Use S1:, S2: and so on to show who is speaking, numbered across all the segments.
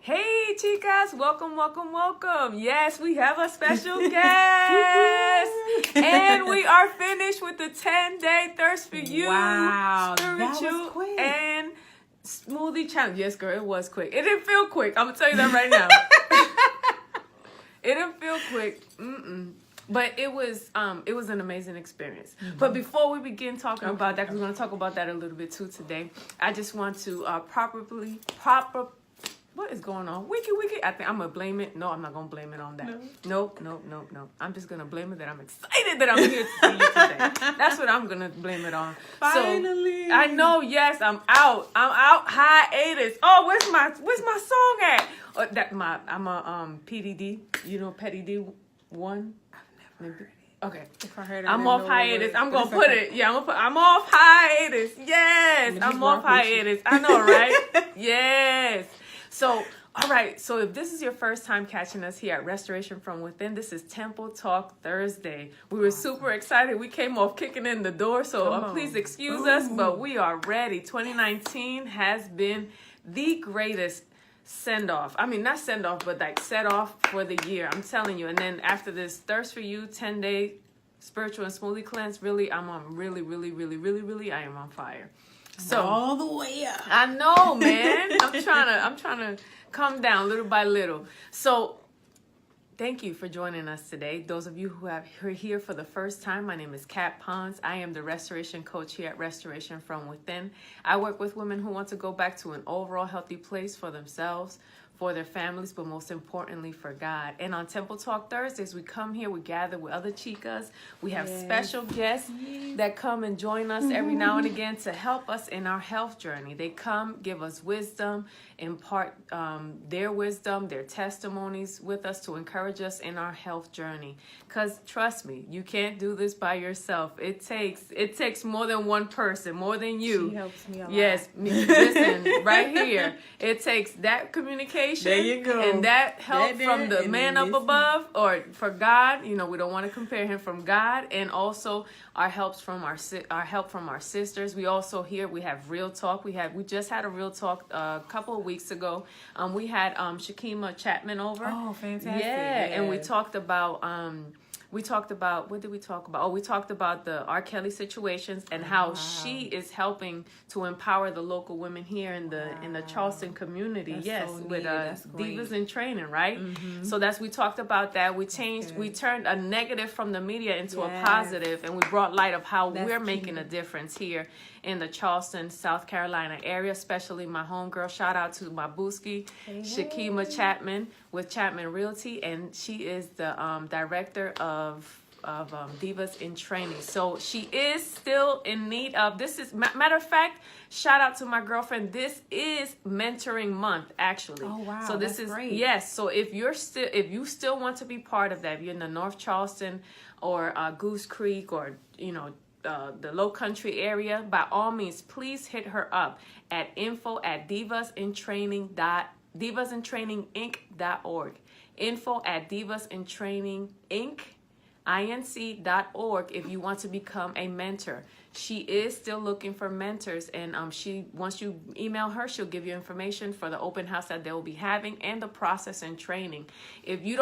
S1: Hey, chicas, welcome, welcome, welcome. Yes, we have a special guest. And we are finished with the 10-day Thirst for You spiritual and smoothie challenge. Yes, girl, it was quick. It didn't feel quick. I'm going to tell you that right now. It didn't feel quick. But it was an amazing experience. Mm-hmm. But before we begin talking about that, because we're going to talk about that a little bit too today, I just want to what is going on? Wiki. I think I'm going to blame it. No, I'm not going to blame it on that. No. I'm just going to blame it that I'm excited that I'm here to see you today. That's what I'm going to blame it on.
S2: Finally.
S1: So, I know, yes, I'm out hiatus. Oh, where's my song at? I'm a PDD. You know Petty D one?
S2: I've never heard it.
S1: Okay.
S2: If I heard it,
S1: I'm off hiatus. I'm going to put it. Yeah, I'm off hiatus. Yes, I'm off hiatus. I know, right? Yes. So, all right. So if this is your first time catching us here at Restoration from Within, this is Temple Talk Thursday. We were super excited. We came off kicking in the door. So please excuse us, but we are ready. 2019 has been the greatest send-off. I mean, not send-off, but like set-off for the year. I'm telling you. And then after this Thirst for You 10-day spiritual and smoothie cleanse, really, I'm on really, I am on fire. So
S2: all the way up.
S1: I know, man. I'm trying to come down little by little. So thank you for joining us today. Those of you who are here for the first time, my name is Kat Pons. I am the restoration coach here at Restoration from Within. I work with women who want to go back to an overall healthy place for themselves, for their families, but most importantly for God. And on Temple Talk Thursdays, we come here, we gather with other chicas. We have special guests that come and join us every now and again to help us in our health journey. They come, give us wisdom, impart their wisdom, their testimonies with us to encourage us in our health journey. Because trust me, you can't do this by yourself. It takes more than one person, more than you.
S2: She helps me a lot.
S1: Yes, listen, right here. It takes that communication.
S2: There you go.
S1: And that help from the man up above, or for God. You know, we don't want to compare him from God, and also our help from our sisters. We also we have real talk. We just had a real talk a couple of weeks ago. We had Shakima Chapman over.
S2: Oh, fantastic!
S1: Yeah, and we talked about. What did we talk about? Oh, we talked about the R. Kelly situations and how she is helping to empower the local women here in the Charleston community.
S2: That's
S1: with
S2: great.
S1: Divas in Training, right?
S2: Mm-hmm.
S1: So we talked about that. We turned a negative from the media into a positive, and we brought light of how we're making a difference here in the Charleston, South Carolina area, especially my homegirl. Shout out to my booski, Shakima Chapman with Chapman Realty, and she is the director of Divas in Training. So she is still in need of this. Is matter of fact, shout out to my girlfriend. This is mentoring month, actually.
S2: Oh wow!
S1: So this is
S2: great.
S1: Yes. So if you still want to be part of that, if you're in the North Charleston or Goose Creek or the Low Country area, by all means, please hit her up at info@divasintraininginc.org. info@divasintraininginc.org if you want to become a mentor. She is still looking for mentors, and once you email her, she'll give you information for the open house that they will be having and the process and training. If you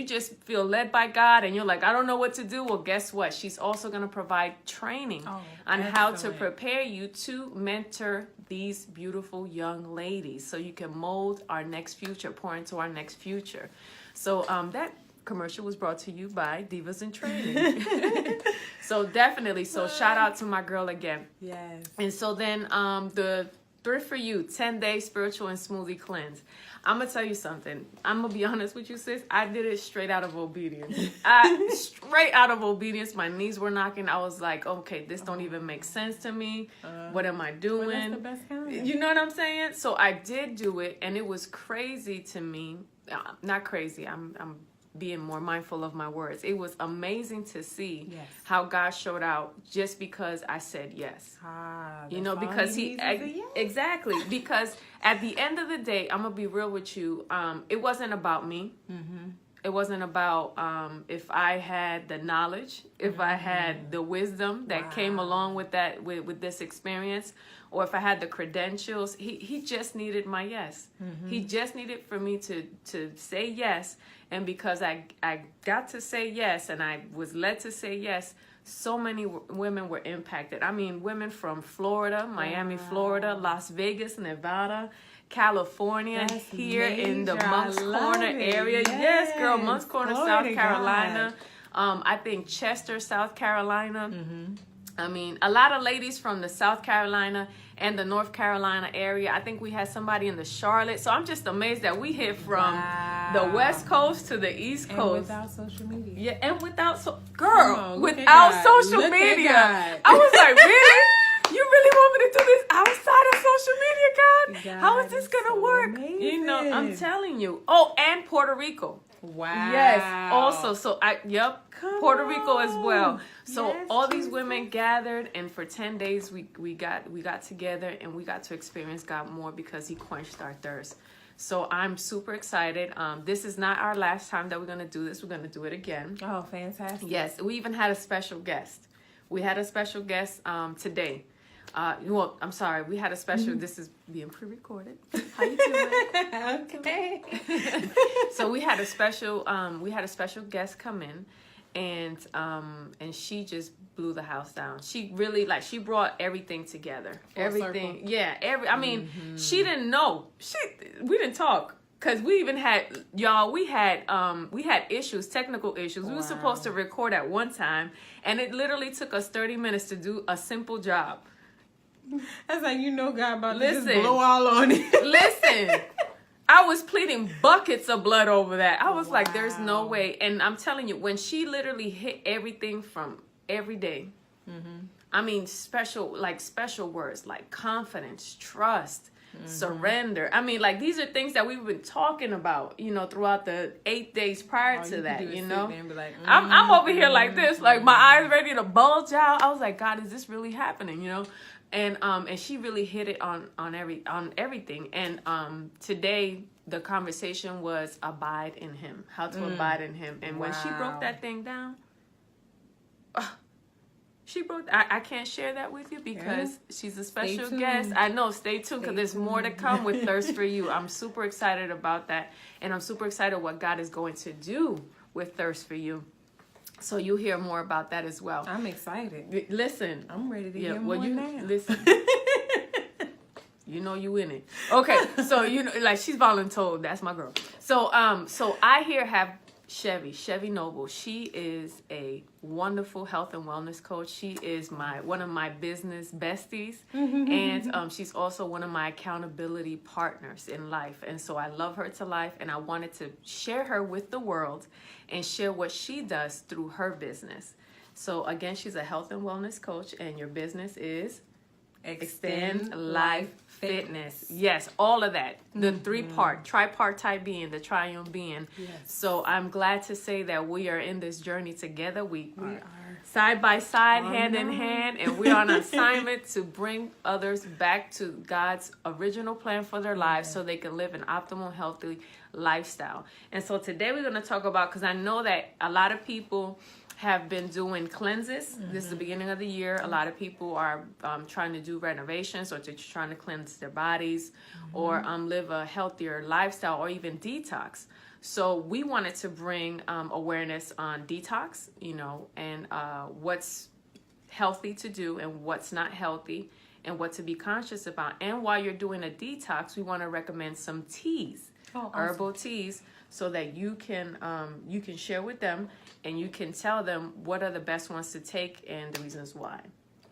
S1: just feel led by God and you're like, I don't know what to do, well, guess what? She's also going to provide training on how to prepare you to mentor these beautiful young ladies so you can mold our next future, pour into our next future. So that commercial was brought to you by Divas in Training. So definitely. So shout out to my girl again.
S2: Yes.
S1: And so then the Thrift for You 10-day spiritual and smoothie cleanse. I'm going to tell you something. I'm going to be honest with you, sis. I did it straight out of obedience. Straight out of obedience. My knees were knocking. I was like, okay, this don't even make sense to me. What am I doing?
S2: Well, that's the best kind.
S1: You know what I'm saying? So I did do it, and it was crazy to me. Not crazy. I'm being more mindful of my words. It was amazing to see how God showed out just because I said yes. Because exactly, because at the end of the day, I'm gonna be real with you. It wasn't about me. Mm-hmm. It wasn't about if I had the knowledge, if I had the wisdom that came along with that, with this experience. or if I had the credentials. He just needed my yes. He just needed for me to say yes. And because I got to say yes and I was led to say yes, so many women were impacted. I mean, women from Florida, Miami, Florida, Las Vegas, Nevada, California,
S2: That's
S1: here in the
S2: major.
S1: Moncks
S2: I love
S1: Corner
S2: it.
S1: area. Yes, girl,
S2: Yes.
S1: Moncks Corner,
S2: Glory
S1: South
S2: to
S1: Carolina. I think Chester, South Carolina. I mean, a lot of ladies from the South Carolina and the North Carolina area. I think we had somebody in the Charlotte. So I'm just amazed that we hit from the West Coast to the East
S2: And
S1: Coast.
S2: without social media.
S1: Yeah, and without
S2: Come on, look at
S1: without
S2: God.
S1: social
S2: Look at
S1: media.
S2: God.
S1: I was like, really? You really want me to do this outside of social media, God?
S2: God
S1: How is this
S2: is
S1: gonna
S2: so
S1: work? You know, I'm
S2: amazing.
S1: telling you. Oh, and Puerto Rico.
S2: Wow.
S1: Yes, also. So
S2: Come
S1: Puerto Rico as well.
S2: on.
S1: So
S2: Yes,
S1: all these
S2: Jesus.
S1: women gathered, and for 10 days we got together and we got to experience God more because He quenched our thirst. So I'm super excited. This is not our last time that we're gonna do this. We're gonna do it again.
S2: Oh, fantastic.
S1: Yes, we even had a special guest. We had a special guest today. Well, I'm sorry. We had a special. This is being pre-recorded. How you doing?
S2: Okay.
S1: So we had a special. We had a special guest come in, and she just blew the house down. She really she brought everything together.
S2: Full
S1: Everything.
S2: circle.
S1: Yeah. I mean, she didn't know. We didn't talk. Cause we even had we had issues, technical issues. We were supposed to record at one time, and it literally took us 30 minutes to do a simple job.
S2: That's like, God about to
S1: Listen.
S2: just blow all on it.
S1: Listen, I was pleading buckets of blood over that. I was like, there's no
S2: Wow.
S1: way. And I'm telling you, when she literally hit everything from every day, I mean, special words like confidence, trust, surrender. I mean, these are things that we've been talking about, throughout the 8 days prior to that,
S2: And be like,
S1: I'm over here like this, like my eyes ready to bulge out. I was like, God, is this really happening? And she really hit it on everything. And today the conversation was abide in Him, how to abide in Him. And when she broke that thing down, I can't share that with you because she's a special guest. I know. Stay tuned because there's more to come with Thirst for You. I'm super excited about that, and I'm super excited what God is going to do with Thirst for You. So you'll hear more about that as well.
S2: I'm excited.
S1: Listen,
S2: I'm ready to hear more now.
S1: listen. You in it. Okay, so she's voluntold. That's my girl. So I have Shevy Noble. She is a wonderful health and wellness coach. She is one of my business besties, and she's also one of my accountability partners in life. And so I love her to life, and I wanted to share her with the world and share what she does through her business. So again, she's a health and wellness coach, and your business is Extend Life Fitness. Yes, all of that. The tripartite being, the triune being.
S2: Yes.
S1: So I'm glad to say that we are in this journey together. We are side by side, hand in hand, and we're on assignment to bring others back to God's original plan for their lives so they can live an optimal, healthy lifestyle. And so today we're going to talk about, because I know that a lot of people have been doing cleanses. This is the beginning of the year. A lot of people are trying to do renovations, or just trying to cleanse their bodies, or live a healthier lifestyle, or even detox. So we wanted to bring awareness on detox, and what's healthy to do and what's not healthy, and what to be conscious about. And while you're doing a detox, we want to recommend some teas, herbal teas, so that you can share with them, and you can tell them what are the best ones to take and the reasons why.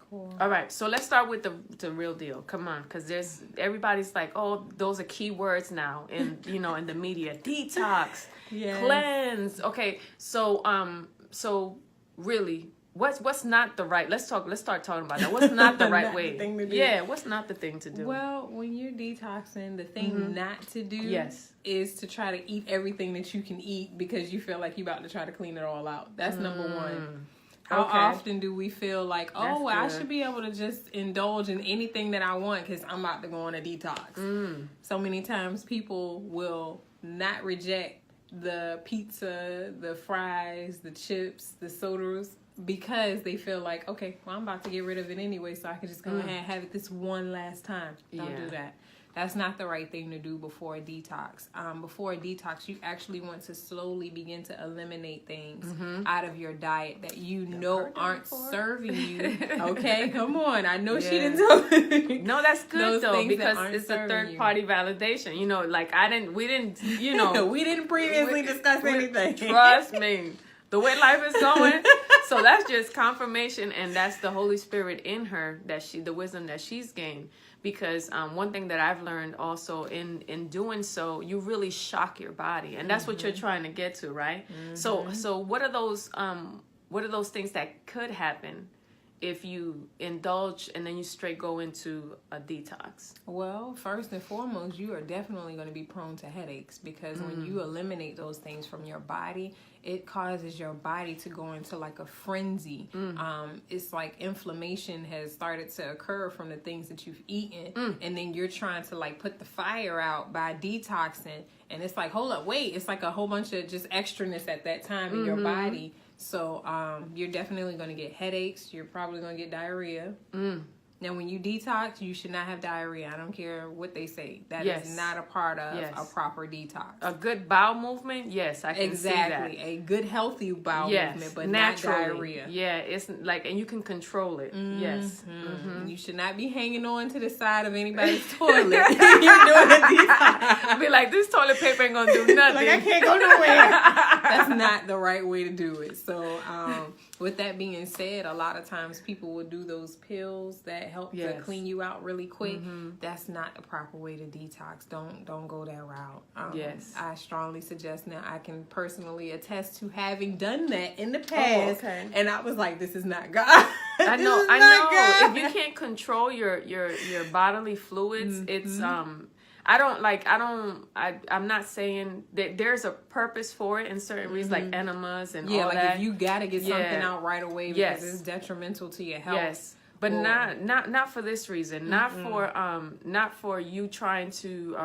S2: Cool.
S1: All right, so let's start with the real deal. Come on, because everybody's like, oh, those are key words now in in the media. Detox, cleanse. Okay, so really, what's not the right? Let's start talking about that. What's not the right way?
S2: Thing to do.
S1: Yeah, what's not the thing to do?
S2: Well, when you're detoxing, the thing not to do is to try to eat everything that you can eat because you feel like you're about to try to clean it all out. That's number one. How often do we feel like, I should be able to just indulge in anything that I want because I'm about to go on a detox? So many times people will not reject the pizza, the fries, the chips, the sodas, because they feel like, okay, well, I'm about to get rid of it anyway, so I can just go ahead and have it this one last time. Don't do that. That's not the right thing to do before a detox. Before a detox, you actually want to slowly begin to eliminate things out of your diet that you know aren't serving you. Okay, come on. I know she didn't tell me.
S1: No, that's good though, because it's a third party validation. You know, like we didn't, you know.
S2: We didn't previously discuss anything.
S1: Trust me. The way life is going. So that's just confirmation, and that's the Holy Spirit in her, the wisdom that she's gained. Because one thing that I've learned also in doing so, you really shock your body, and that's what you're trying to get to, right? So what are those things that could happen if you indulge and then you straight go into a detox?
S2: Well, first and foremost, you are definitely going to be prone to headaches, because when you eliminate those things from your body, it causes your body to go into like a frenzy. It's like inflammation has started to occur from the things that you've eaten, and then you're trying to like put the fire out by detoxing, and it's like, hold up, wait, it's like a whole bunch of just extraness at that time in your body. So you're definitely going to get headaches. You're probably going to get diarrhea. Now, when you detox, you should not have diarrhea. I don't care what they say. That is not a part of a proper detox.
S1: A good bowel movement, yes, I can see that.
S2: Exactly. A good, healthy bowel movement, but naturally, not diarrhea.
S1: Yeah, it's like, and you can control it. Yes.
S2: You should not be hanging on to the side of anybody's toilet. You're doing a detox.
S1: Be like, this toilet paper ain't going to do nothing.
S2: Like, I can't go nowhere. That's not the right way to do it. So, with that being said, a lot of times people will do those pills that help to clean you out really quick. That's not the proper way to detox. Don't go that route. I strongly suggest. Now, I can personally attest to having done that in the past, and I was like, this is not God.
S1: I know. God. If you can't control your bodily fluids, it's I'm not saying that there's a purpose for it in certain reasons, like enemas and all that.
S2: If you gotta get something out right away because it's detrimental to your health.
S1: Yes. But not for this reason. Not for you trying to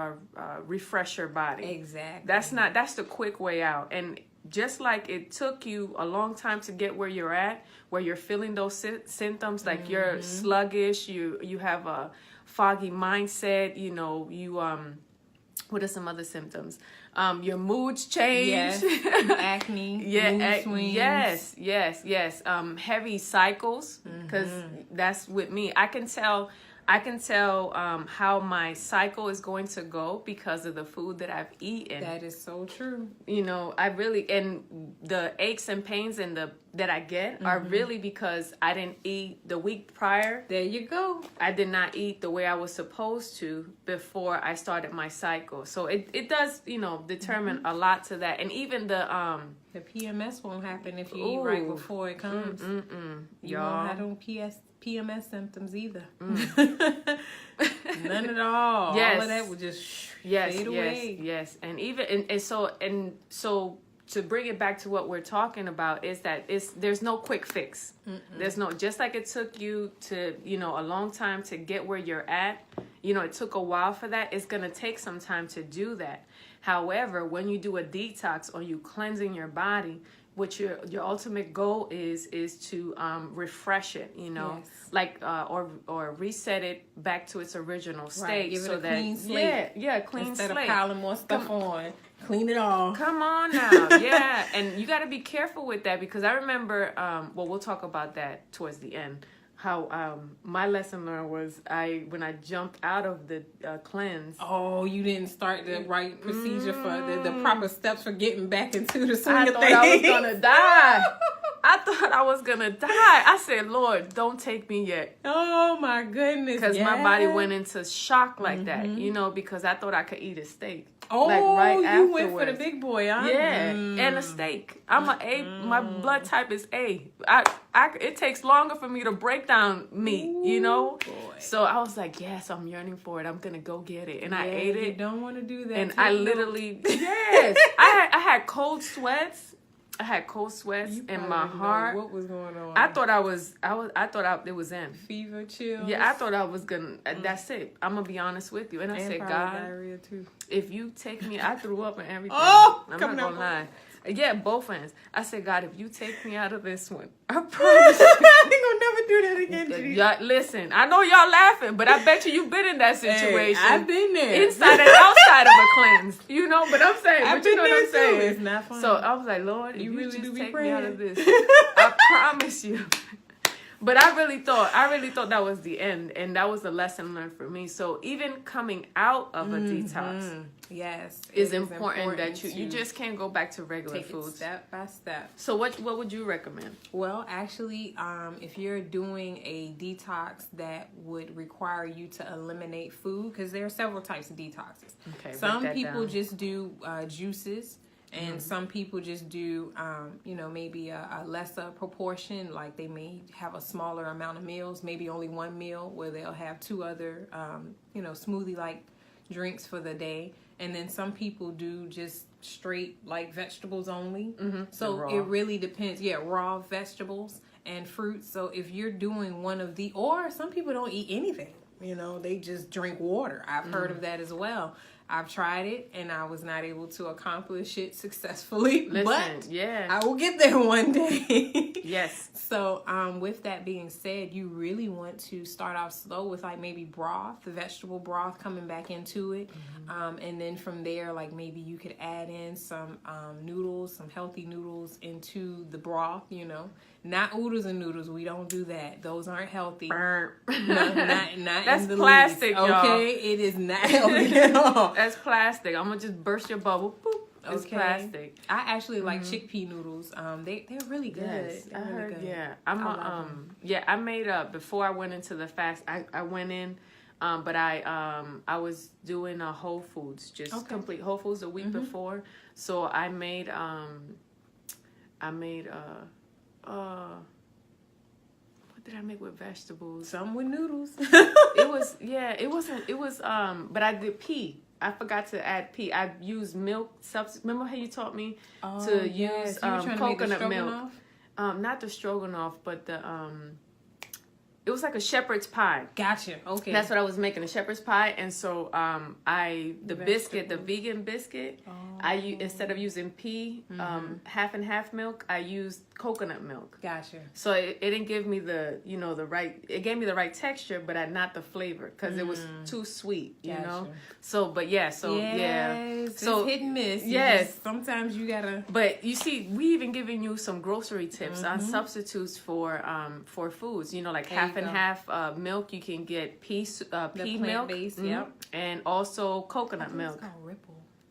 S1: refresh your body.
S2: Exactly.
S1: That's the quick way out. And just like it took you a long time to get where you're at, where you're feeling those symptoms, like you're sluggish, you have a foggy mindset, what are some other symptoms? Your moods change.
S2: Yes. Acne. Mood swings.
S1: Yes. Heavy cycles, because that's with me. I can tell how my cycle is going to go because of the food that I've eaten.
S2: That is so true.
S1: I really, and the aches and pains that I get are really because I didn't eat the week prior.
S2: There you go.
S1: I did not eat the way I was supposed to before I started my cycle. So it does, determine a lot to that. And even the
S2: PMS won't happen if you eat right before it comes. You won't have no PMS symptoms either. None at all.
S1: Yes.
S2: All of that will just fade away.
S1: Yes. And even and so to bring it back to what we're talking about is that there's no quick fix. There's no, just like it took you to a long time to get where you're at. It took a while for that. It's gonna take some time to do that. However, when you do a detox or you cleansing your body, what your ultimate goal is to refresh it, like or reset it back to its original state,
S2: right. Give it a clean slate.
S1: Clean
S2: instead
S1: slate.
S2: Of piling more stuff on. Clean it all.
S1: Come on now, yeah, and you got to be careful with that, because I remember. We'll talk about that towards the end. How my lesson learned was when I jumped out of the cleanse.
S2: Oh, you didn't start the right procedure for the proper steps for getting back into the swing of things.
S1: I was gonna die. I thought I was gonna die. I said, Lord, don't take me yet.
S2: Oh my goodness.
S1: Because my body went into shock like that, because I thought I could eat a steak.
S2: Oh,
S1: like right
S2: you went for the big boy, huh?
S1: Yeah, and a steak. I'm a A. My blood type is A. It takes longer for me to break down meat,
S2: Boy.
S1: So I was like, yes, I'm yearning for it. I'm gonna go get it, and I ate it.
S2: You don't want to do that.
S1: And I literally, yes, I had cold sweats. I had cold sweats in my heart.
S2: What was going on?
S1: I thought it was in
S2: fever, chills.
S1: Yeah, I thought I was gonna. That's it. I'm gonna be honest with you, and I said, God,
S2: diarrhea too.
S1: if you take me, I threw up and everything.
S2: Oh,
S1: I'm not gonna lie. Yeah, both ends. I said, God, if you take me out of this one, I promise you.
S2: I ain't gonna never do that again, Jesus.
S1: Y'all, listen, I know y'all laughing, but I bet you've been in that situation.
S2: Hey, I've been there.
S1: Inside and outside of a cleanse. You know, but I'm saying,
S2: I've
S1: but you know
S2: been
S1: what I'm
S2: there too.
S1: saying.
S2: It's not fun.
S1: So I was like, Lord, if you
S2: really
S1: just
S2: do be
S1: take
S2: praying.
S1: me out of this, I promise you. But I really thought that was the end, and that was the lesson learned for me. So even coming out of a detox,
S2: yes,
S1: is important that you just can't go back to regular
S2: take
S1: foods.
S2: it step by step.
S1: So what would you recommend?
S2: Well, actually, if you're doing a detox that would require you to eliminate food, because there are several types of detoxes.
S1: Okay,
S2: some people just do juices. And some people just do, maybe a lesser proportion, like they may have a smaller amount of meals, maybe only one meal where they'll have 2 other, smoothie-like drinks for the day. And then some people do just straight, like, vegetables only. So it really depends. Yeah, raw vegetables and fruits. So if you're doing one of the, or some people don't eat anything, they just drink water. I've heard of that as well. I've tried it, and I was not able to accomplish it successfully. But I will get there one day.
S1: Yes.
S2: So with that being said, you really want to start off slow with like maybe broth, the vegetable broth coming back into it. And then from there, like maybe you could add in some noodles, some healthy noodles into the broth, Not oodles and noodles. We don't do that. Those aren't healthy. No, not
S1: That's
S2: in the
S1: plastic,
S2: least.
S1: y'all.
S2: Okay, it is not healthy at all.
S1: That's plastic. I'm gonna just burst your bubble. Boop. It's plastic.
S2: I actually like chickpea noodles. They're really good.
S1: Yes,
S2: they're
S1: I
S2: really
S1: heard.
S2: good.
S1: Yeah, I made before I went into the fast. I went in, but I was doing a Whole Foods, just complete Whole Foods the week before. So I made what did I make with vegetables?
S2: Some with noodles.
S1: It was but I did pea. I forgot to add pea. I used milk substitute. Remember how you taught me to use coconut milk? Not the stroganoff, but the it was like a shepherd's pie.
S2: Gotcha. Okay.
S1: That's what I was making, a shepherd's pie. And so the vegan biscuit, instead of using pea, half and half milk, I used coconut milk.
S2: Gotcha.
S1: So it didn't give me the right, it gave me the right texture, but not the flavor, because it was too sweet, you know? So, but yeah, so
S2: yes,
S1: So
S2: it's hit and miss.
S1: Yes.
S2: Sometimes you gotta.
S1: But you see, we even giving you some grocery tips on substitutes for foods, like half and half milk. You can get pea milk, and also coconut milk.
S2: It's called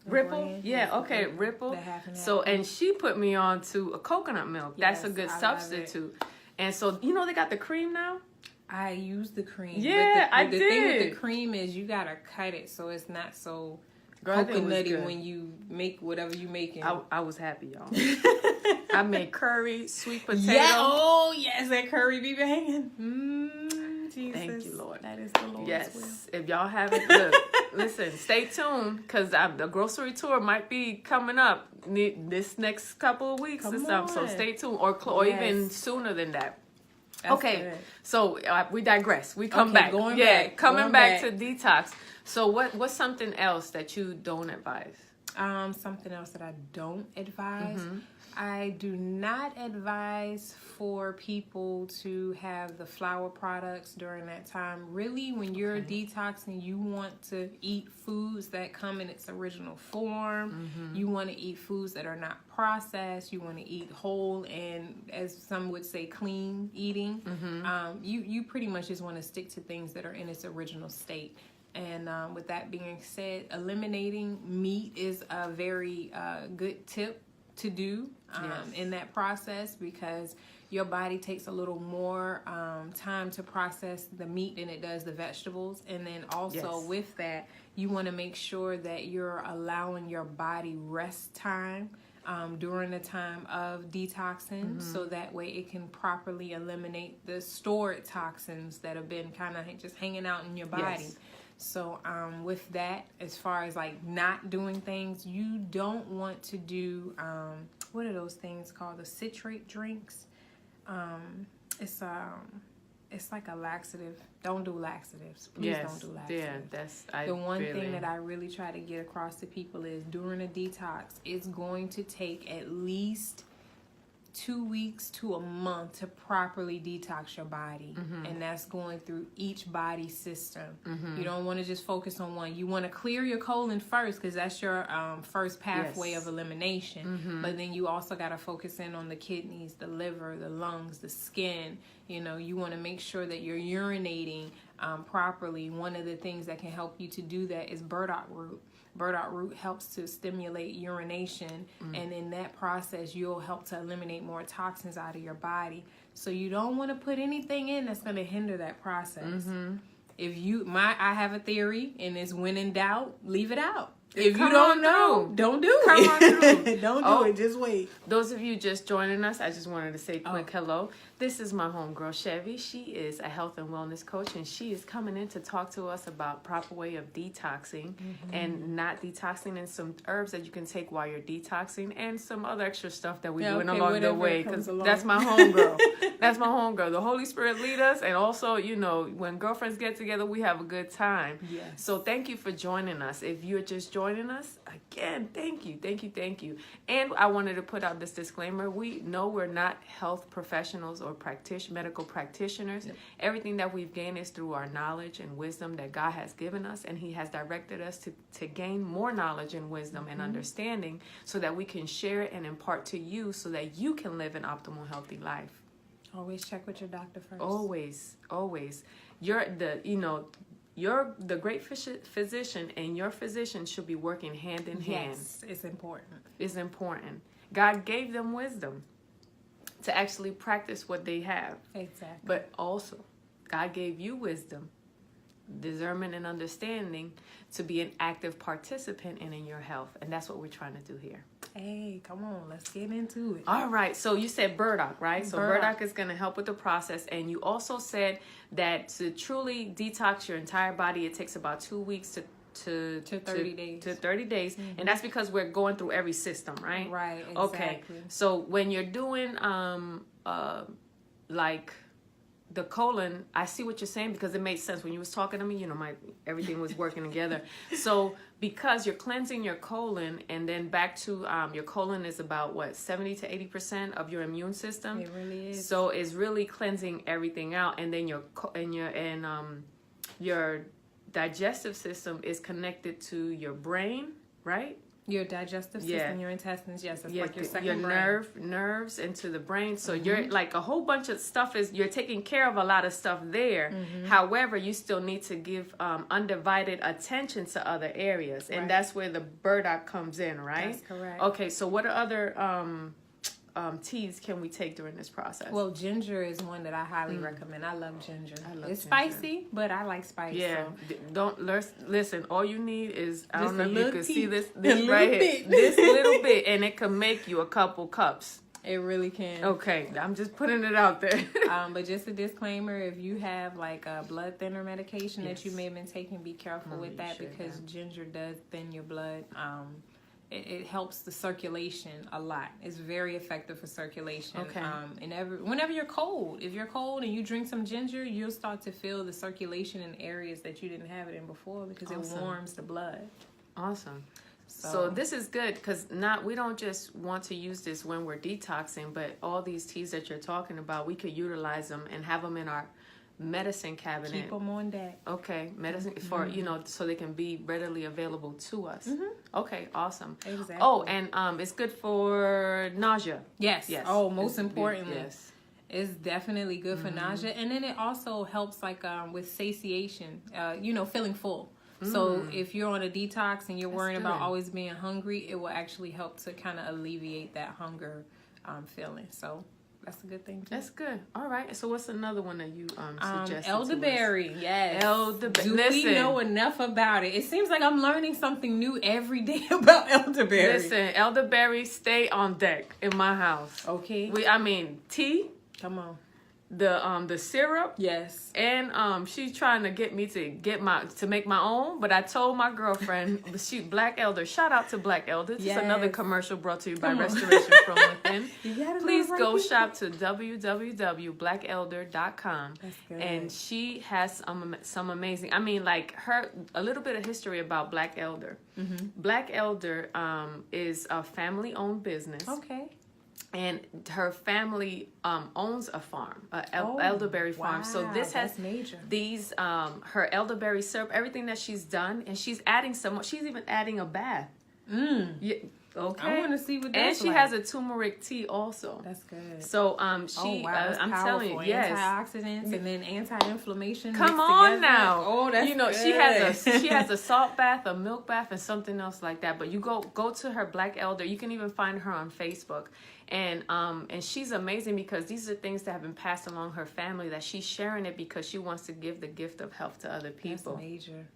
S1: Ripple, yeah, okay, Ripple. So, and she put me on to a coconut milk. That's a good substitute. And so, they got the cream now.
S2: I use the cream.
S1: Yeah,
S2: but the thing with the cream is you gotta cut it so it's not so coconutty when you make whatever you making.
S1: I was happy, y'all. I made curry, sweet potato.
S2: Yeah. Oh, yes, that curry be banging. Jesus.
S1: Thank you, Lord.
S2: That is the Lord's will.
S1: Yes. If y'all haven't, listen, stay tuned, because the grocery tour might be coming up this next couple of weeks or something. So stay tuned, or even sooner than that.
S2: That's good.
S1: So we digress. We come back. Coming back to detox. So what's something else that you don't advise?
S2: Something else that I don't advise. I do not advise for people to have the flour products during that time. Really, when you're detoxing, you want to eat foods that come in its original form. You want to eat foods that are not processed. You want to eat whole and, as some would say, clean eating. You pretty much just want to stick to things that are in its original state. And with that being said, eliminating meat is a very good tip to do in that process, because your body takes a little more time to process the meat than it does the vegetables. And then also with that, you want to make sure that you're allowing your body rest time during the time of detoxing, so that way it can properly eliminate the stored toxins that have been kind of just hanging out in your body. So with that, as far as like not doing things, you don't want to do, what are those things called? The citrate drinks. It's it's like a laxative. Don't do laxatives. Please don't do laxatives.
S1: Yeah,
S2: the one thing that I really try to get across to people is during a detox, it's going to take at least 2 weeks to a month to properly detox your body. And that's going through each body system. You don't want to just focus on one. You want to clear your colon first because that's your first pathway of elimination. But then you also got to focus in on the kidneys, the liver, the lungs, the skin. You know, you want to make sure that you're urinating properly. One of the things that can help you to do that is burdock root. Burdock root helps to stimulate urination, and in that process, you'll help to eliminate more toxins out of your body. So you don't want to put anything in that's going to hinder that process. If I have a theory, and it's when in doubt, leave it out. If you don't know, don't do it. Don't do it. Just wait.
S1: Those of you just joining us, I just wanted to say a quick hello. This is my homegirl, Chevy. She is a health and wellness coach, and she is coming in to talk to us about proper way of detoxing and not detoxing, and some herbs that you can take while you're detoxing, and some other extra stuff that we're doing along the way. Because that's my homegirl. That's my homegirl. The Holy Spirit lead us, and also, you know, when girlfriends get together, we have a good time.
S2: Yes.
S1: So thank you for joining us. If you're just joining us, again, thank you. And I wanted to put out this disclaimer. We know we're not health professionals or medical practitioners. Everything that we've gained is through our knowledge and wisdom that God has given us, and He has directed us to gain more knowledge and wisdom and understanding so that we can share it and impart to you so that you can live an optimal, healthy life.
S2: Always check with your doctor first.
S1: Always. You're the great physician, and your physician should be working hand in hand.
S2: Yes, it's important.
S1: God gave them wisdom to actually practice what they have.
S2: Exactly.
S1: But also, God gave you wisdom, discernment, and understanding to be an active participant in your health. And that's what we're trying to do here.
S2: Hey, come on, let's get into it.
S1: All right. So you said burdock, right? So burdock is going to help with the process. And you also said that to truly detox your entire body, it takes about 2 weeks to
S2: 30 days.
S1: To 30 days. And that's because we're going through every system, right?
S2: Right, exactly.
S1: Okay. So when you're doing like the colon, I see what you're saying because it made sense when you was talking to me, you know, everything was working together. So because you're cleansing your colon, and then back to your colon is about 70 to 80% of your immune system.
S2: It really is.
S1: So it's really cleansing everything out, and then your digestive system is connected to your brain, right?
S2: Your digestive system, your intestines, yes, it's like your second
S1: your
S2: brain.
S1: nerves into the brain. So you're like a whole bunch of stuff you're taking care of a lot of stuff there. However, you still need to give undivided attention to other areas, and that's where the burdock comes in, right?
S2: That's correct.
S1: Okay, so what other teas can we take during this process?
S2: Well, ginger is one that I highly recommend. I love ginger. It's
S1: ginger.
S2: Spicy, but I like spice.
S1: Yeah,
S2: so.
S1: don't listen. All you need is, I
S2: Just
S1: don't know if you can see this
S2: right
S1: right here, this little bit, and it can make you a couple cups.
S2: It really can.
S1: Okay, I'm just putting it out there.
S2: But just a disclaimer: if you have like a blood thinner medication that you may have been taking, be careful with that because ginger does thin your blood. It helps the circulation a lot. It's very effective for circulation.
S1: Okay.
S2: And whenever you're cold, if you're cold and you drink some ginger, you'll start to feel the circulation in areas that you didn't have it in before because it warms the blood.
S1: Awesome. So this is good because we don't just want to use this when we're detoxing, but all these teas that you're talking about, we could utilize them and have them in our medicine cabinet.
S2: Keep them on deck.
S1: Okay, medicine for so they can be readily available to us. Okay, awesome.
S2: Exactly.
S1: Oh, and it's good for nausea.
S2: Yes. Oh, most importantly.
S1: Yes.
S2: It's definitely good for nausea, and then it also helps like with satiation. Feeling full. So if you're on a detox and you're worrying about always being hungry, it will actually help to kind of alleviate that hunger feeling. So. That's a good thing too.
S1: That's good. All right. So what's another one that you suggested?
S2: Elderberry. Yes.
S1: Elderberry.
S2: Do we know enough about it? It seems like I'm learning something new every day about elderberry.
S1: Listen, elderberry stay on deck in my house.
S2: Okay.
S1: Tea.
S2: Come on.
S1: the syrup.
S2: Yes.
S1: And she's trying to get me to make my own, but I told my girlfriend, Black Elder. Shout out to Black Elder. This is another commercial brought to you by Restoration from Within. Please go shop to www.blackelder.com. That's good. And she has some amazing. I mean, like a little bit of history about Black Elder. Mm-hmm. Black Elder is a family-owned business.
S2: Okay.
S1: And her family owns a farm, elderberry farm. So this has
S2: major.
S1: These her elderberry syrup, everything that she's done, and she's adding some. She's even adding a bath.
S2: Yeah, okay. I want to see what that's
S1: and she has a turmeric tea also.
S2: That's good.
S1: So she, I'm telling you, yes,
S2: antioxidants and then anti-inflammation.
S1: Come on
S2: together.
S1: now.
S2: Oh, that's good.
S1: she has a salt bath, a milk bath, and something else like that. But you go to her Black Elder. You can even find her on Facebook. And she's amazing because these are things that have been passed along her family that she's sharing it because she wants to give the gift of health to other people.
S2: That's major.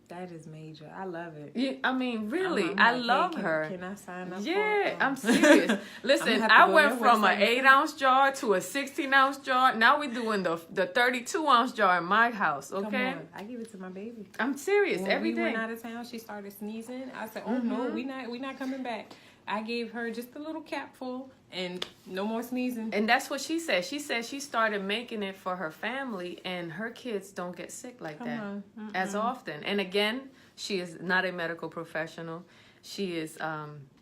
S2: That is major. I love it.
S1: Yeah, I mean, really, I love her.
S2: Can I sign up?
S1: Yeah, I'm serious. Listen, I went from an 8-ounce jar to a 16-ounce jar. Now we're doing the 32-ounce jar in my house. Okay,
S2: come on. I give it to my baby.
S1: I'm serious.
S2: When
S1: every
S2: we
S1: day.
S2: went out of town, she started sneezing. I said, "Oh no, we not coming back." I gave her just a little capful and no more sneezing.
S1: And that's what she said. She said she started making it for her family and her kids don't get sick like that as often. And again, she is not a medical professional. She is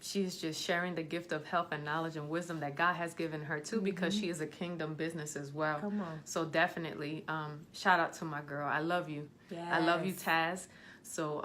S1: just sharing the gift of health and knowledge and wisdom that God has given her too, because she is a kingdom business as well.
S2: Come on.
S1: So definitely, shout out to my girl. I love you.
S2: Yes.
S1: I love you, Taz. So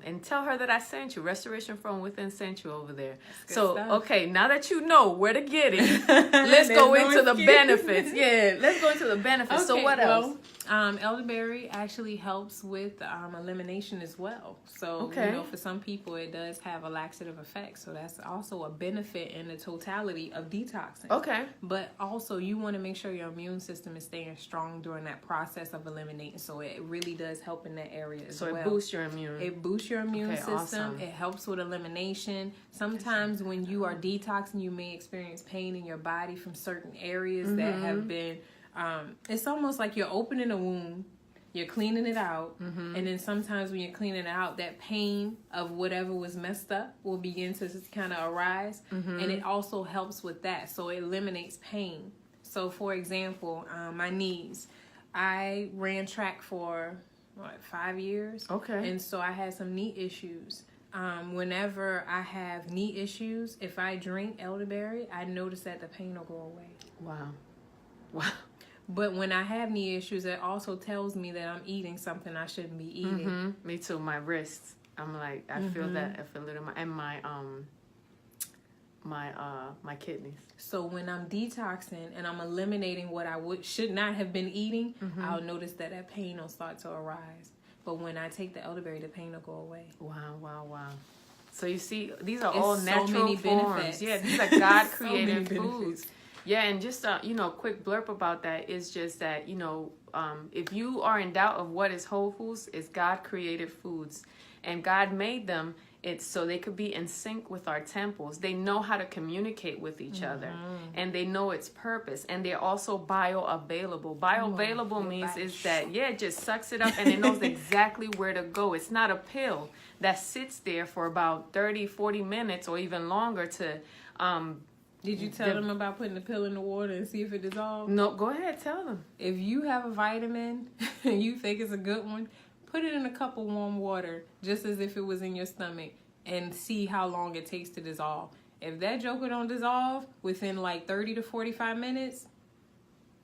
S1: and tell her that I sent you. Restoration from Within sent you over there. So stuff. Okay, now that you know where to get it, let's go into the benefits. Yeah, let's go into the benefits. Okay, so what else?
S2: Elderberry actually helps with elimination as well. So for some people it does have a laxative effect. So that's also a benefit in the totality of detoxing.
S1: Okay.
S2: But also you want to make sure your immune system is staying strong during that process of eliminating. So it really does help in that area as well.
S1: So it boosts your immune.
S2: It boosts your immune system.
S1: Awesome.
S2: It helps with elimination. Sometimes when you are detoxing, you may experience pain in your body from certain areas that have been, it's almost like you're opening a wound, you're cleaning it out, and then sometimes when you're cleaning it out, that pain of whatever was messed up will begin to kind of arise, and it also helps with that. So it eliminates pain. So for example, my knees, I ran track for 5 years.
S1: Okay.
S2: And so I had some knee issues. Whenever I have knee issues, if I drink elderberry, I notice that the pain will go away.
S1: Wow.
S2: But when I have knee issues, it also tells me that I'm eating something I shouldn't be eating.
S1: Me too. My wrists. I'm like, I feel that. I feel it in my kidneys.
S2: So when I'm detoxing and I'm eliminating what I should not have been eating, I'll notice that pain will start to arise. But when I take the elderberry, the pain will go away.
S1: Wow. So you see, these are all natural forms.
S2: Benefits.
S1: Yeah, these are God created foods. Yeah, and just quick blurb about that is just that if you are in doubt of what is whole foods, it's God created foods, and God made them. It's so they could be in sync with our temples. They know how to communicate with each other, and they know its purpose, and they're also bioavailable. Bioavailable means is that it just sucks it up and it knows exactly where to go. It's not a pill that sits there for about 30-40 minutes or even longer to
S2: Did you tell them about putting the pill in the water and see if it dissolves?
S1: No, go ahead, tell them.
S2: If you have a vitamin and you think it's a good one, put it in a cup of warm water, just as if it was in your stomach, and see how long it takes to dissolve. If that joker don't dissolve within like 30 to 45 minutes,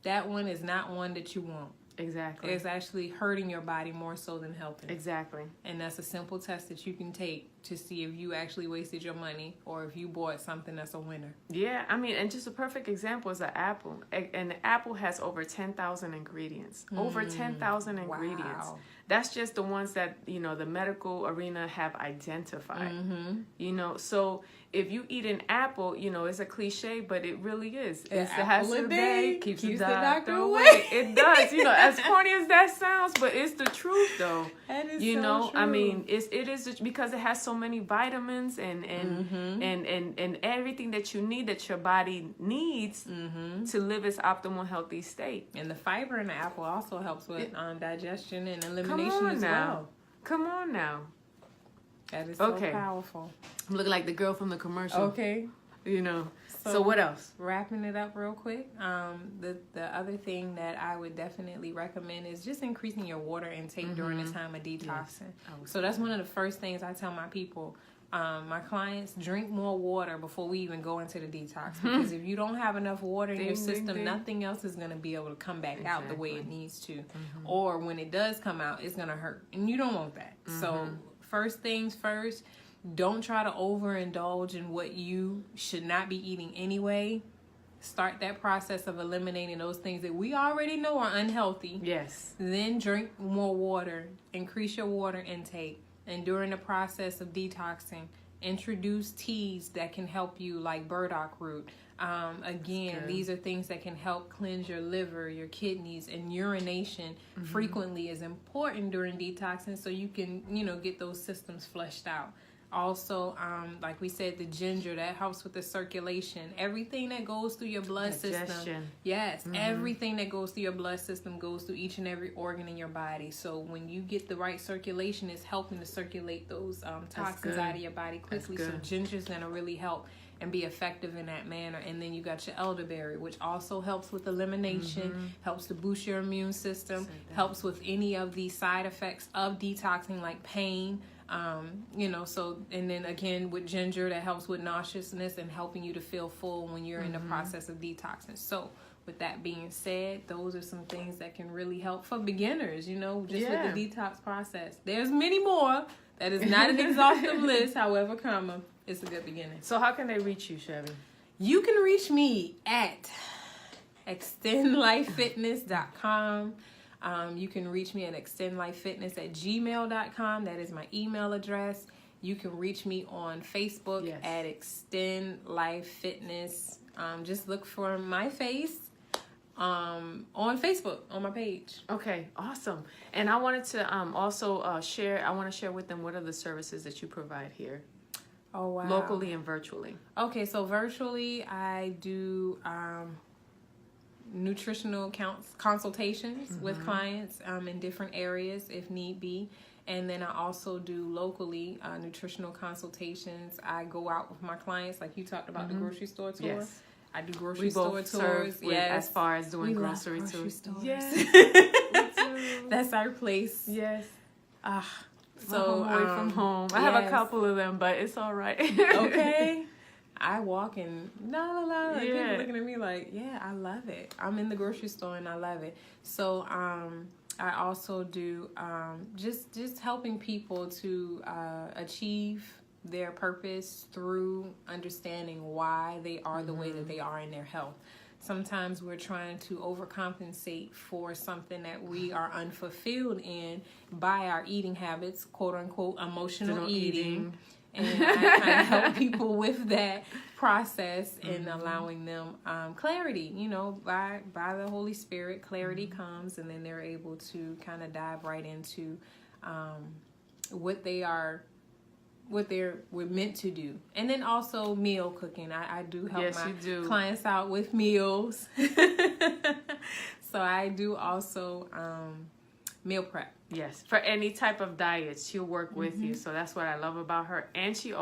S2: that one is not one that you want.
S1: Exactly.
S2: It's actually hurting your body more so than helping.
S1: Exactly.
S2: And that's a simple test that you can take to see if you actually wasted your money or if you bought something that's a winner.
S1: Yeah, I mean, and just a perfect example is an apple. And the apple has over 10,000 ingredients. Over 10,000 ingredients.
S2: Wow.
S1: That's just the ones that, the medical arena have identified. So if you eat an apple, it's a cliche, but it really is. It's the apple a day keeps the doctor away. It does, as corny as that sounds, but it's the truth, though.
S2: That is so true.
S1: I mean, it is because it has so many vitamins and everything that you need, that your body needs to live its optimal healthy state.
S2: And the fiber in the apple also helps with digestion and elimination as well.
S1: Come on now.
S2: That is so powerful.
S1: I'm looking like the girl from the commercial.
S2: Okay.
S1: You know. So what else?
S2: Wrapping it up real quick. The other thing that I would definitely recommend is just increasing your water intake during the time of detoxing. Yes. So that's one of the first things I tell my people. My clients, drink more water before we even go into the detox. Because if you don't have enough water in your system, nothing else is going to be able to come back out the way it needs to. Or when it does come out, it's going to hurt. And you don't want that. So first things first, don't try to overindulge in what you should not be eating anyway. Start that process of eliminating those things that we already know are unhealthy.
S1: Yes.
S2: Then drink more water. Increase your water intake. And during the process of detoxing, introduce teas that can help you, like burdock root. Again, these are things that can help cleanse your liver, your kidneys, and urination frequently is important during detoxing, so you can, get those systems flushed out. Also, like we said, the ginger, that helps with the circulation. Everything that goes through your blood system. Yes, everything that goes through your blood system goes through each and every organ in your body. So when you get the right circulation, it's helping to circulate those toxins out of your body quickly. So ginger's going to really help and be effective in that manner. And then you got your elderberry, which also helps with elimination, helps to boost your immune system, helps with any of the side effects of detoxing, like pain. So, and then again with ginger, that helps with nauseousness and helping you to feel full when you're in the process of detoxing. So with that being said, those are some things that can really help for beginners, with the detox process. There's many more. That is not an exhaustive list, however, it's a good beginning.
S1: So how can they reach you, Chevy?
S2: You can reach me at extendlifefitness.com. You can reach me at extendlifefitness@gmail.com. That is my email address. You can reach me on Facebook at Extend Life Fitness. Just look for my face on Facebook on my page.
S1: Okay, awesome. And I wanted to also share. I want to share with them what are the services that you provide here.
S2: Oh wow!
S1: Locally and virtually.
S2: Okay, so virtually I do nutritional consultations with clients in different areas if need be, and then I also do locally nutritional consultations. I go out with my clients, like you talked about the grocery store tour. Yes. I do grocery store tours.
S1: As far as doing grocery tours.
S2: Stores. Yes. That's our place.
S1: Yes.
S2: So
S1: away from home. I have a couple of them, but it's all right.
S2: Okay. I walk and people looking at me like, I love it. I'm in the grocery store and I love it. So I also do just helping people to achieve their purpose through understanding why they are the way that they are in their health. Sometimes we're trying to overcompensate for something that we are unfulfilled in by our eating habits, quote unquote, emotional eating. And I kind of help people with that process and allowing them clarity, by the Holy Spirit. Clarity comes, and then they're able to kind of dive right into what we're meant to do. And then also meal cooking. I do help my clients out with meals. So I do also meal prep.
S1: Yes, for any type of diet, she'll work with you. So that's what I love about her. And she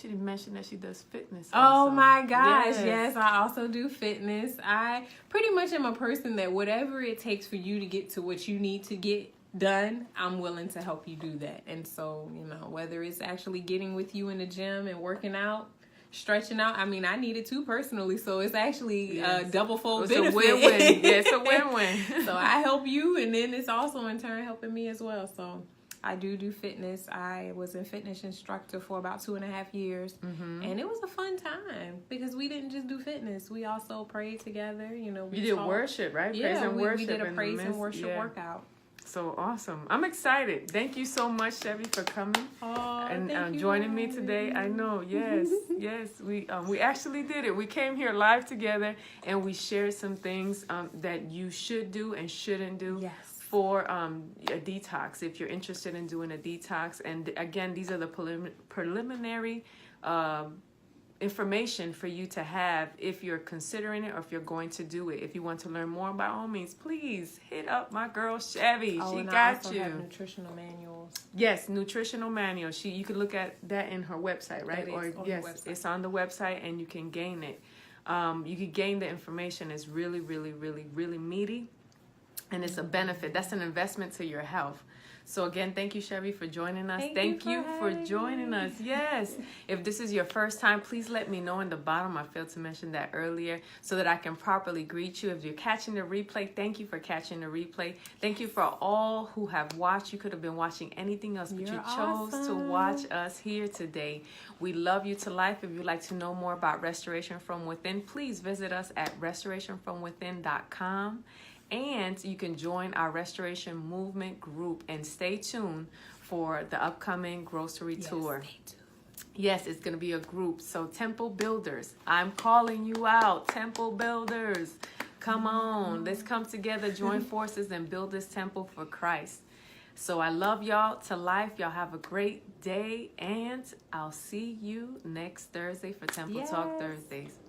S1: didn't mention that she does fitness also.
S2: Oh my gosh, yes, I also do fitness. I pretty much am a person that whatever it takes for you to get to what you need to get done, I'm willing to help you do that. And so, whether it's actually getting with you in the gym and working out, stretching out. I mean, I need it too personally, so it's actually a double-fold benefit.
S1: It's a win-win. Yeah, it's a win-win.
S2: So I help you, and then it's also in turn helping me as well. So I do fitness. I was a fitness instructor for about 2.5 years, and it was a fun time because we didn't just do fitness. We also prayed together. You
S1: did worship, right?
S2: Yeah, praise and worship. We did a praise and worship workout.
S1: So awesome. I'm excited. Thank you so much, Chevy, for coming and joining me today. I know. Yes. Yes. We actually did it. We came here live together and we shared some things that you should do and shouldn't do for a detox if you're interested in doing a detox. And again, these are the preliminary information for you to have if you're considering it or if you're going to do it. If you want to learn more, by all means, please hit up my girl Chevy. She
S2: and
S1: got
S2: I also
S1: you.
S2: have nutritional manuals.
S1: Yes, nutritional manual. You can look at that in her website, right?
S2: Or yes,
S1: it's on the website, and you can gain it. You can gain the information. It's really, really, really, really meaty, and it's a benefit. That's an investment to your health. So again, thank you, Chevy, for joining us. Thank you for joining us. Yes. If this is your first time, please let me know in the bottom. I failed to mention that earlier so that I can properly greet you. If you're catching the replay, thank you for catching the replay. Thank you for all who have watched. You could have been watching anything else, but you chose to watch us here today. We love you to life. If you'd like to know more about Restoration From Within, please visit us at restorationfromwithin.com. And you can join our Restoration Movement group and stay tuned for the upcoming grocery tour.
S2: Stay tuned.
S1: Yes, it's going to be a group. So Temple Builders, I'm calling you out. Temple Builders, come on. Let's come together, join forces, and build this temple for Christ. So I love y'all to life. Y'all have a great day. And I'll see you next Thursday for Temple Talk Thursdays.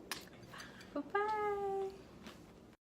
S2: Bye-bye.